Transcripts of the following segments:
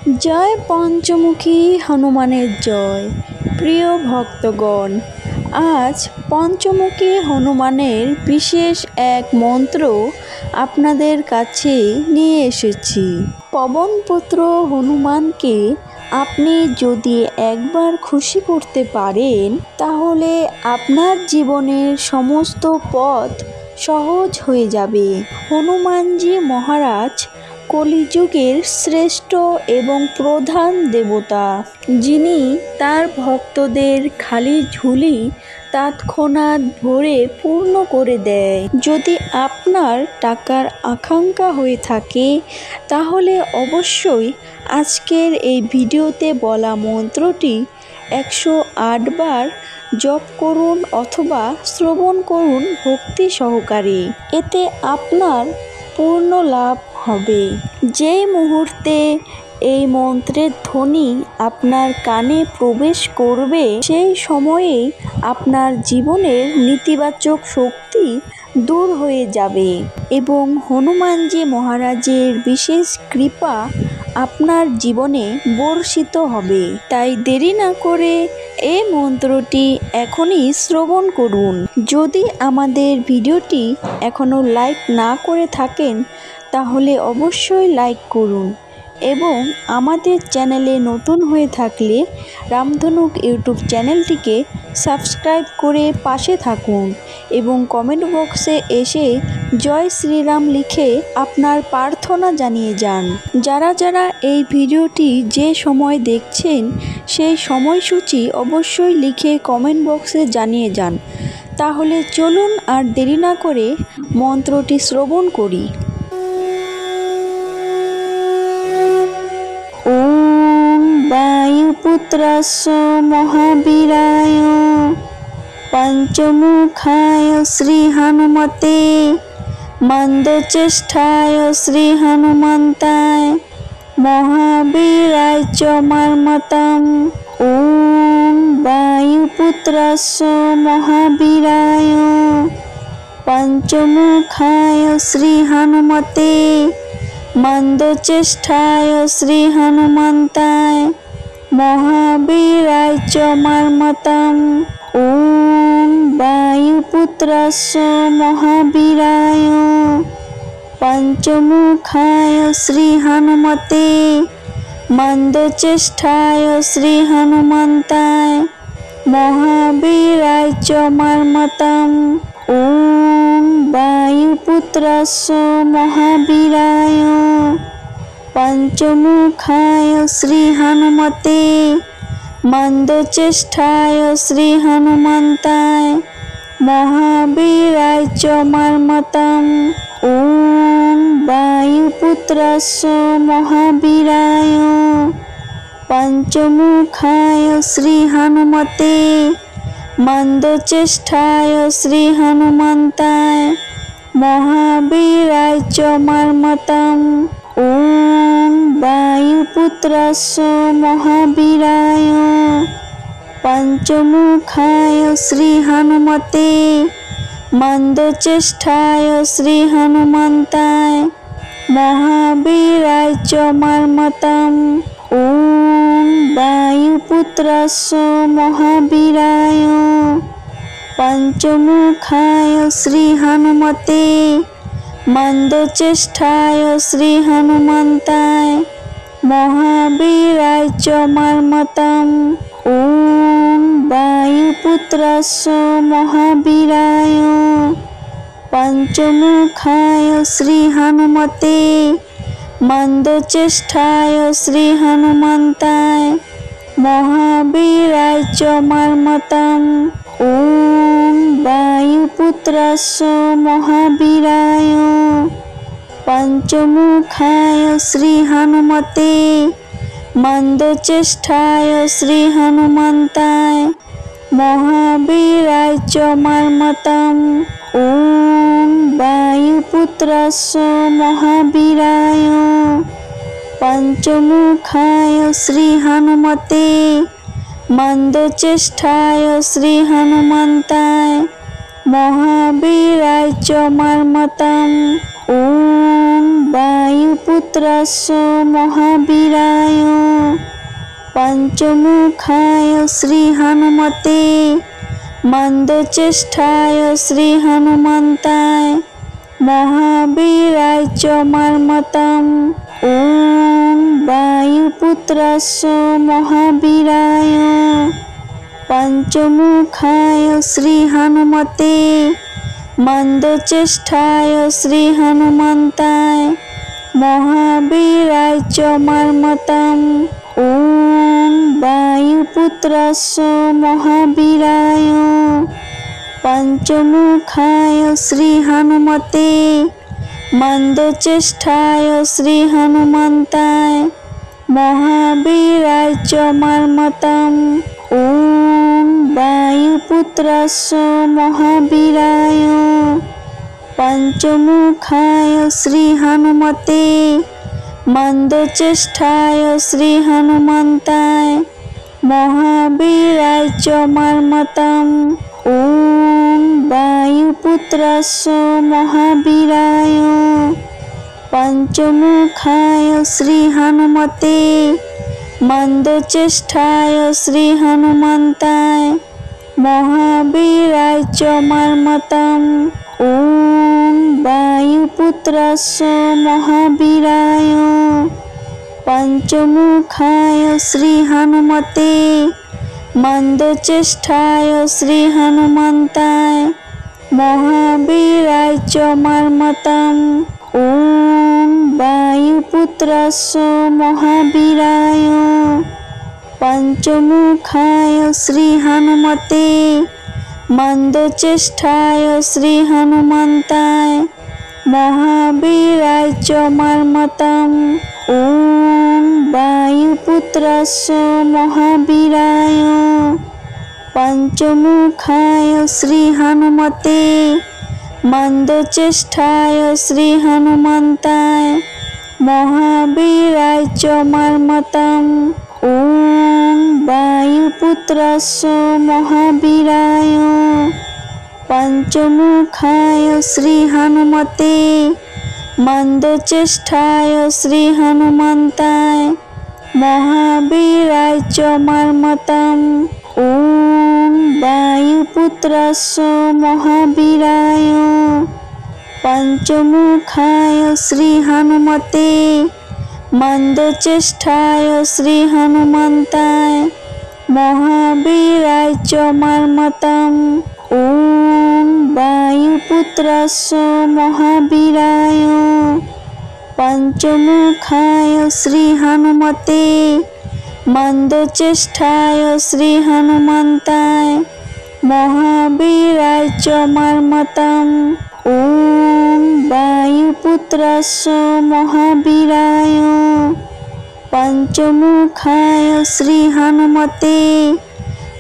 জয় পঞ্চমুখী হনুমানের জয়। প্রিয় ভক্তগণ, আজ পঞ্চমুখী হনুমানের বিশেষ এক মন্ত্র আপনাদের কাছে নিয়ে এসেছি। পবনপুত্র হনুমানকে আপনি যদি একবার খুশি করতে পারেন, তাহলে আপনার জীবনের সমস্ত পথ সহজ হয়ে যাবে। হনুমানজি মহারাজ কলিযুগের শ্রেষ্ঠ এবং প্রধান দেবতা, যিনি তার ভক্তদের খালি ঝুলি তৎক্ষণাৎ ভরে পূর্ণ করে দেয়। যদি আপনার টাকার আকাঙ্ক্ষা হয়ে থাকে, তাহলে অবশ্যই আজকের এই ভিডিওতে বলা মন্ত্রটি 108 বার জপ করুন অথবা শ্রবণ করুন ভক্তি সহকারে। এতে আপনার পূর্ণ লাভ হবে। যেই মুহূর্তে এই মন্ত্রের ধ্বনি আপনার কানে প্রবেশ করবে, সেই সময়েই আপনার জীবনের নেতিবাচক শক্তি দূর হয়ে যাবে এবং হনুমানজি মহারাজের বিশেষ কৃপা আপনার জীবনে বর্ষিত হবে। তাই দেরি না করে এই মন্ত্রটি এখনই শ্রবণ করুন। যদি আমাদের ভিডিওটি এখনও লাইক না করে থাকেন, তাহলে অবশ্যই লাইক করুন এবং আমাদের চ্যানেলে নতুন হয়ে থাকলে রামধনুক ইউটিউব চ্যানেলটিকে সাবস্ক্রাইব করে পাশে থাকুন এবং কমেন্ট বক্সে এসে জয় শ্রীরাম লিখে আপনার প্রার্থনা জানিয়ে যান। যারা যারা এই ভিডিওটি যে সময় দেখছেন, সেই সময়সূচি অবশ্যই লিখে কমেন্ট বক্সে জানিয়ে যান। তাহলে চলুন আর দেরি না করে মন্ত্রটি শ্রবণ করি। ওম বায়ুপুত্রাস্য মহাবীরায় পঞ্চমুখায় শ্রী হনুমতে মন্দচেষ্টায় শ্রী হনুমন্তায় মহাবীরায় চ মর্মতম। ওম বায়ুপুত্রাস্য মহাবীরায় পঞ্চমুখায় শ্রী হনুমতে মন্দচেষ্টায় শ্রী হনুমন্তায় মহাবীরায় চ মর্মতম। ওম বায়ুপুত্রাস্য মহাবীরায় পঞ্চমুখায় শ্রী হনুমতে মন্দচেষ্টায় শ্রী হনুমন্তায় মহাবীরায় চ মর্মতম। ওম বায়ুপুত্রাস্য মহাবীরায় পঞ্চমুখায় শ্রী হনুমতে মন্দচেষ্টায় শ্রী হনুমন্তায় মহাবীরায় চ মর্মতম। ওম বায়ুপুত্রাস্য মহাবীরায় পঞ্চমুখায় শ্রী হনুমতে মন্দচেষ্টায় শ্রী হনুমন্তায় মহাবীরায় চ মর্মতম। ওম বায়ুপুত্রাস্য মহাবীরায় পঞ্চমুখায় শ্রী হনুমতে মন্দচেষ্টায় শ্রী হনুমন্তায় মহাবীরায় চ মর্মতম। ওম বায়ুপুত্রাস্য মহাবীরায় পঞ্চমুখায় শ্রী হনুমতে মন্দচেষ্টায় শ্রী হনুমন্তায় মহাবীরায় চ মর্মতম। ওম বায়ুপুত্রাস্য মহাবীরায় পঞ্চমুখায় শ্রী হনুমতে মন্দচেষ্টায় শ্রী হনুমন্তায় মহাবীরায় চ মর্মতম। ওম বায়ুপুত্রাস্য মহাবীরায় পঞ্চমুখায় শ্রী হনুমতে মন্দচেষ্টায় শ্রী হনুমন্তায় মহাবীরায় চ মর্মতম। ওম বায়ুপুত্রাস্য মহাবীরায় পঞ্চমুখায় শ্রী হনুমতে মন্দচেষ্টায় শ্রী হনুমন্তায় মহাবীরায় চ মর্মতম। ওম বায়ুপুত্রাস্য মহাবীরায় पंचमुखाय श्री हनुमते मंदचेष्टाय श्री हनुमन्ताय महावीराय च मर्मतम् ॐ वायुपुत्रस्य महावीराय पंचमुखाय श्री हनुमते मंदचेष्टाय श्री हनुमन्ताय महावीराय च मर्मतम् ॐ वायुपुत्रस्य महावीराय पंचमुखाय श्री हनुमते मंदचेष्टाय श्री हनुमन्ताय महावीराय च मर्मतम् ॐ वायुपुत्रस्य महावीराय पंचमुखाय श्री हनुमते मंदचेष्टाय श्री हनुमन्ताय महावीराय च मर्मतम् ॐ वायुपुत्रस्य महावीराय पंचमुखाय श्री हनुमते मंदचेष्टाय श्री हनुमन्ताय महावीराय च मर्मतम् ॐ वायुपुत्रस्य महावीराय पंचमुखाय श्री हनुमते मंदचेष्टाय श्री हनुमन्ताय महावीराय च मर्मतम् ॐ वायुपुत्रस्य महावीराय पंचमुखाय श्री हनुमते मंदचेष्टाय श्री हनुमन्ताय महावीराय च मर्मतम् ॐ वायुपुत्रस्य महावीराय पंचमुखाय श्री हनुमते मंदचेष्टाय श्री हनुमन्ताय महावीराय च मर्मतम् ॐ वायुपुत्रस्य महावीराय पंचमुखाय श्री हनुमते मंदचेष्टाय श्री हनुमन्ताय महावीराय च मर्मतम् ॐ वायुपुत्रस्य महावीराय पंचमुखाय श्री हनुमते मंदचेष्टाय श्री हनुमन्ताय महावीराय च मर्मतम् ॐ वायुपुत्रस्य महावीराय पंचमुखाय श्री हनुमते मंदचेष्टाय श्री हनुमन्ताय महावीराय च मर्मतम् ॐ वायुपुत्रस्य महावीराय पंचमुखाय श्री हनुमते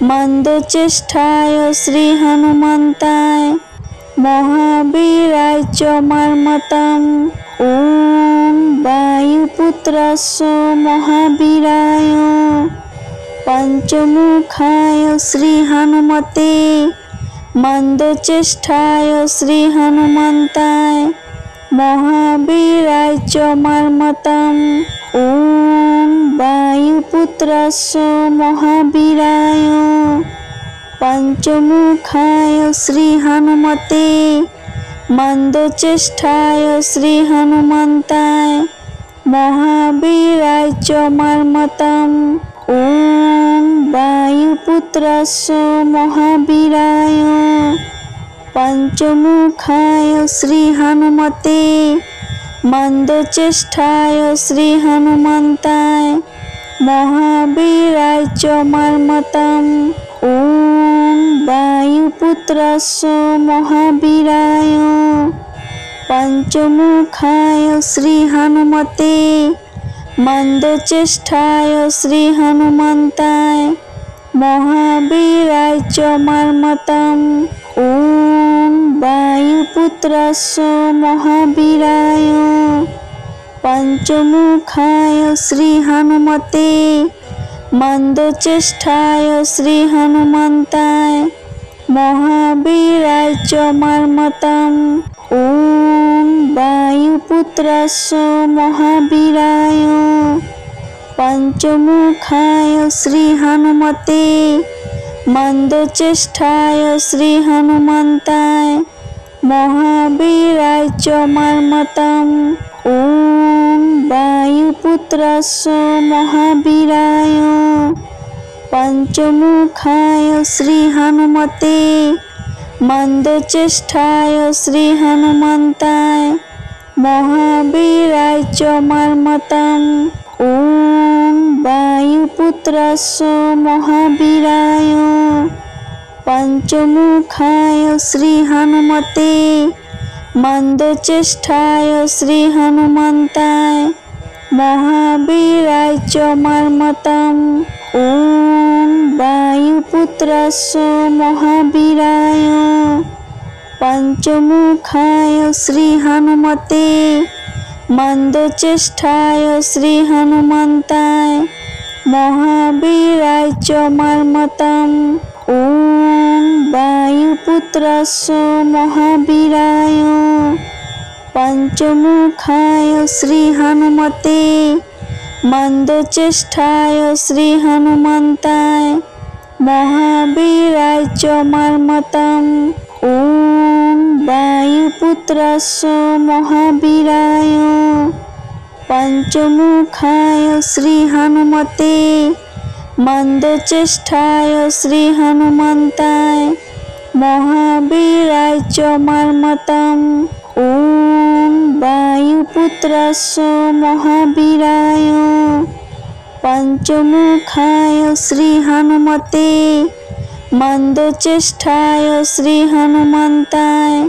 मंदचेष्टाय श्री हनुमन्ताय महावीराय च मर्मतम् ॐ वायुपुत्रस्य महावीराय पंचमुखाय श्री हनुमते मंदचेष्टाय श्री हनुमन्ताय महावीराय च मर्मतम् ॐ वायुपुत्रस्य महावीराय पंचमुखाय श्री हनुमते मंदचेष्टाय श्री हनुमन्ताय महावीराय च मर्मतम् ॐ वायुपुत्रस्य महावीराय पंचमुखाय श्री हनुमते मंदचेष्टाय श्री हनुमन्ताय महावीराय च मर्मतम् ॐ वायुपुत्रस्य महावीराय पंचमुखाय श्री हनुमते मंदचेष्टाय श्री हनुमन्ताय महावीराय च मर्मतम् ॐ वायुपुत्रस्य महावीराय पंचमुखाय श्री हनुमते मंदचेष्टाय श्री हनुमन्ताय महावीराय च मर्मतम् ॐ वायुपुत्रस्य महावीराय पंचमुखाय श्री हनुमते मंदचेष्टाय श्री हनुमन्ताय महावीराय च मर्मतम्। ॐ वायुपुत्रस्य महावीराय पंचमुखाय श्री हनुमते मंदचेष्टाय श्री हनुमन्ताय महावीराय च मर्मतम्। ॐ वायुपुत्रस्य महावीराय पंचमुखाय श्री हनुमते मंदचेष्टाय श्री हनुमन्ताय महावीराय च मर्मतम्। ॐ वायुपुत्रस्य महावीराय पंचमुखाय श्री हनुमते मंदचेष्टाय श्री हनुमन्ताय महावीराय च मर्मतम्। ॐ वायुपुत्रस्य महावीराय पंचमुखाय श्री हनुमते मंदचेष्टाय श्री हनुमन्ताय महावीराय च मर्मतम्। ॐ वायुपुत्रस्य महावीराय पंचमुखाय श्री हनुमते मंदचेष्टाय श्री हनुमन्ताय महावीराय च मर्मतम्। ॐ वायुपुत्रस्य महावीराय पंचमुखाय श्री हनुमते मंदचेष्टाय श्री हनुमन्ताय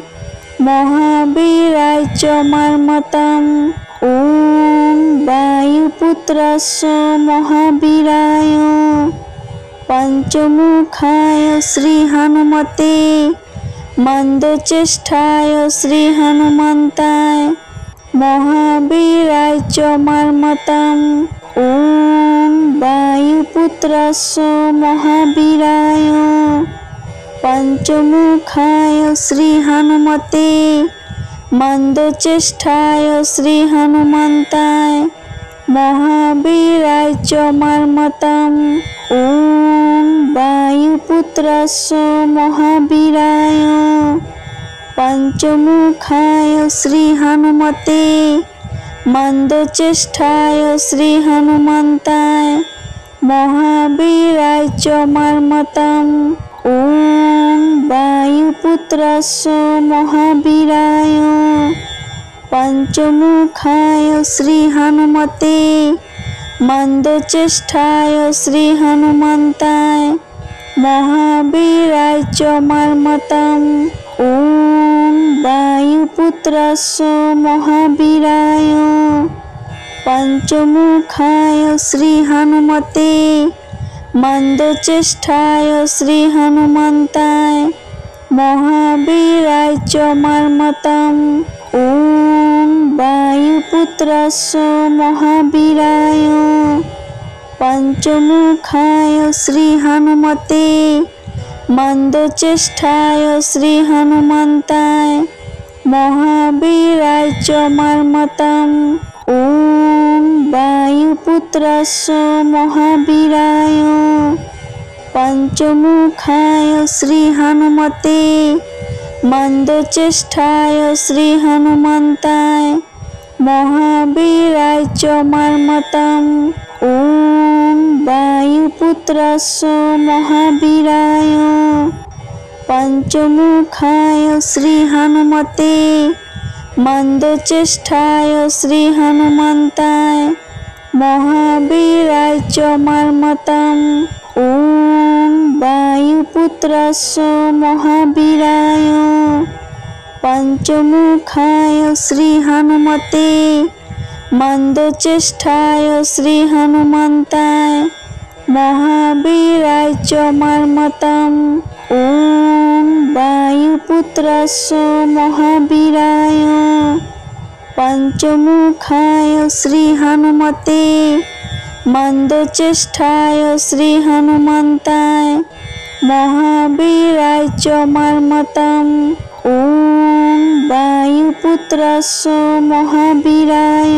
महावीराय च मर्मतम्। ॐ वायुपुत्रस्य महावीराय पंचमुखाय श्री हनुमते मंदचेष्टाय श्री हनुमन्ताय महावीराय च मर्मतम्। ॐ वायुपुत्रस्य महावीराय पंचमुखाय श्री हनुमते मंदचेष्टाय श्री हनुमन्ताय महावीराय च मर्मतम्। ॐ वायुपुत्रस्य महावीराय पंचमुखाय श्री हनुमते मंदचेष्टाय श्री हनुमन्ताय महावीराय च मर्मतम्। ॐ वायुपुत्रस्य महावीराय पंचमुखाय श्री हनुमते मंदचेष्टाय श्री हनुमन्ताय महावीराय च मर्मतम्। ॐ वायुपुत्रस्य महावीराय पंचमुखाय श्री हनुमते मंदचेष्टाय श्री हनुमन्ताय महावीराय च मर्मतम्। ॐ वायुपुत्रस्य महावीराय पंचमुखाय श्री हनुमते मंदचेष्टाय श्री हनुमन्ताय महावीराय च मर्मतम्। ॐ वायुपुत्रस्य महावीराय पंचमुखाय श्री हनुमते मंदचेष्टाय श्री हनुमन्ताय महावीराय च मर्मतम्। ॐ वायुपुत्रस्य महावीराय पंचमुखाय श्री हनुमते मंदचेष्टाय श्री हनुमन्ताय महावीराय च मर्मतम्। ॐ वायुपुत्रस्य महावीराय पंचमुखाय श्री हनुमते मंदचेष्टाय श्री हनुमन्ताय महावीराय च मर्मतम्। ॐ वायुपुत्रस्य महावीराय पंचमुखाय श्री हनुमते मंदचेष्टाय श्री हनुमन्ताय महावीराय च मर्मतम्। ॐ वायुपुत्रस्य महावीराय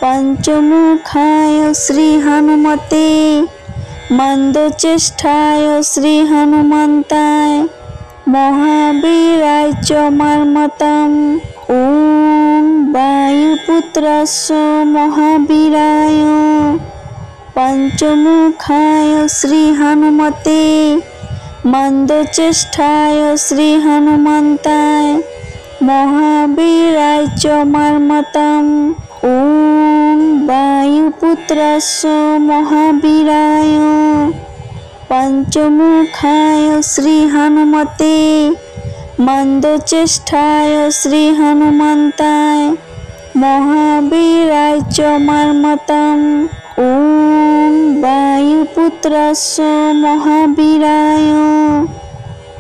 पंचमुखाय श्री हनुमते मंदचेष्टाय श्री हनुमन्ताय महावीराय च मर्मतम्। ॐ वायुपुत्रस्य महावीराय पंचमुखाय श्री हनुमते मंदचेष्टाय श्री हनुमन्ताय महावीराय च मर्मतम्। ॐ वायुपुत्रस्य महावीराय पंचमुखाय श्री हनुमते मंदचेष्टाय श्री हनुमन्ताय महावीराय च मर्मतम्। ॐ वायुपुत्रस्य महावीराय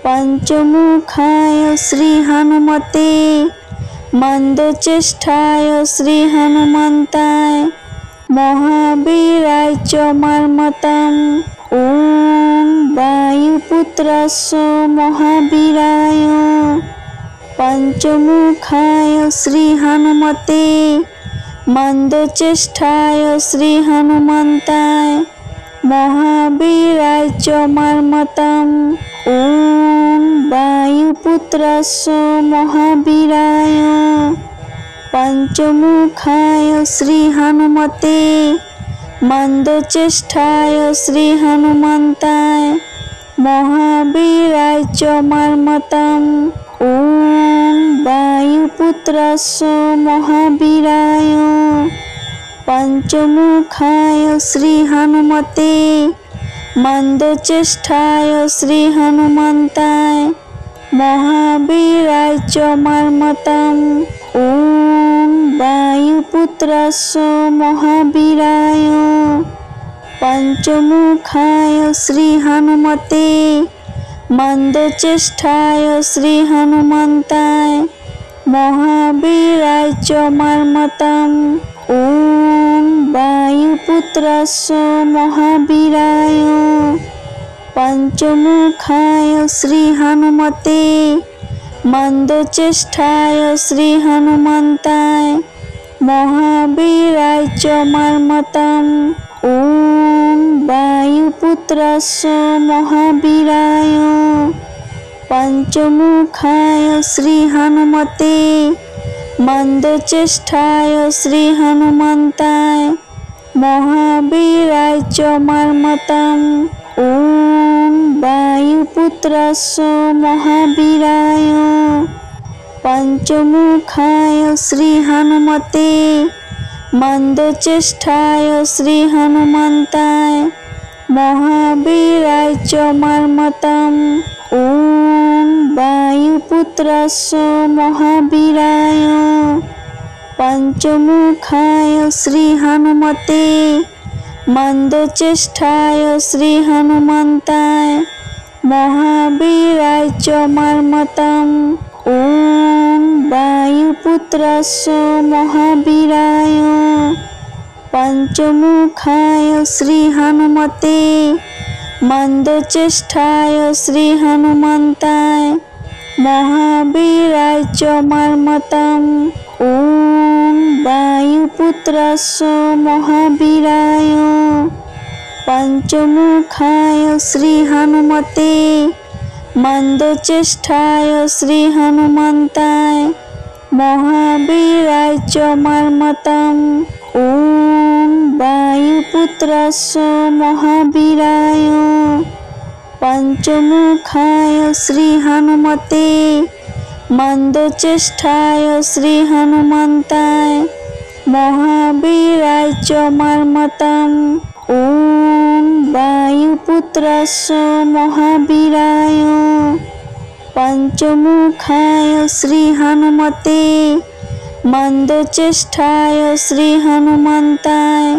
पंचमुखाय श्री हनुमते मंदचेष्टाय श्री हनुमन्ताय महावीराय च मर्मतम्। ॐ वायुपुत्रस्य महावीराय पंचमुखाय श्री हनुमते मंदचेष्टाय श्री हनुमन्ताय महावीराय च मर्मतम्। ॐ वायुपुत्रस्य महावीराय पंचमुखाय श्री हनुमते मंदचेष्टाय श्री हनुमन्ताय महावीराय च मर्मतम्। ॐ वायुपुत्रस्य महावीराय पंचमुखाय श्री हनुमते मंदचेष्टाय श्री हनुमन्ताय महावीराय च मर्मतम्। ॐ वायुपुत्रस्य महावीराय पंचमुखाय श्री हनुमते मंदचेष्टाय श्री हनुमन्ताय महावीराय च मर्मतम्। ॐ वायुपुत्रस्य महावीराय पंचमुखाय श्री हनुमते मंदचेष्टाय श्री हनुमन्ताय महावीराय च मर्मतम्। ॐ वायुपुत्रस्य महावीराय पंचमुखाय श्री हनुमते मंदचेष्टाय श्री हनुमन्ताय महावीराय च मर्मतम्। ॐ वायुपुत्रस्य महावीराय पंचमुखाय श्री हनुमते मंदचेष्टाय श्री हनुमन्ताय महावीराय च मर्मतम्। ॐ वायुपुत्रस्य महावीराय पंचमुखाय श्री हनुमते मंदचेष्टाय श्री हनुमन्ताय महावीराय च मर्मतम्। ॐ वायुपुत्रस्य महावीराय पंचमुखाय श्री हनुमते मंदचेष्टाय श्री हनुमन्ताय महावीराय च मर्मतम्। ॐ वायुपुत्रस्य महावीराय पंचमुखाय श्री हनुमते मंदचेष्टाय श्री हनुमन्ताय महावीराय च मर्मतम्। ॐ वायुपुत्रस्य महावीराय पंचमुखाय श्री हनुमते मंदचेष्टाय श्री हनुमन्ताय महावीराय च मर्मतम्। ॐ वायुपुत्रस्य महावीराय पंचमुखाय श्री हनुमते मंदचेष्टाय श्री हनुमन्ताय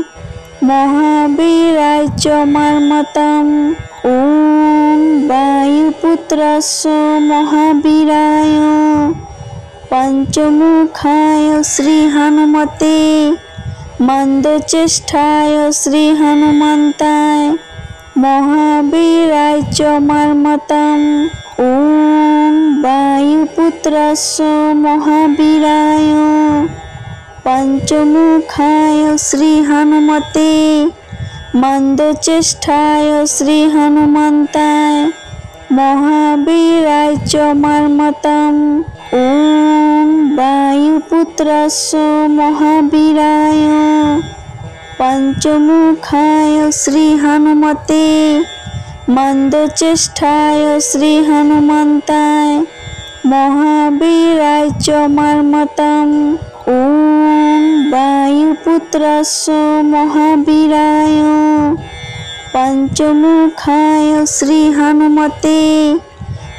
महावीराय च मर्मतम्। ॐ वायुपुत्रस्य महावीराय पंचमुखाय श्री हनुमते मंदचेष्टाय श्री हनुमन्ताय महावीराय च मर्मतम्। ॐ वायुपुत्रस्य महावीराय पंचमुखाय श्री हनुमते मंदचेष्टाय श्री हनुमंताय महावीराय च मर्मतम्। ओम वायुपुत्रस्य महावीराय पंचमुखाय श्री हनुमते मंदचेष्टाय श्री हनुमंताय महावीराय च मर्मतम्। ओम वायुपुत्रस्य महावीराय पंचमुखाय श्री हनुमते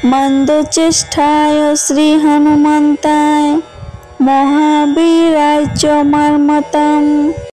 मंदचेष्टाय श्री हनुमंताय महावीराय च मर्मतम्।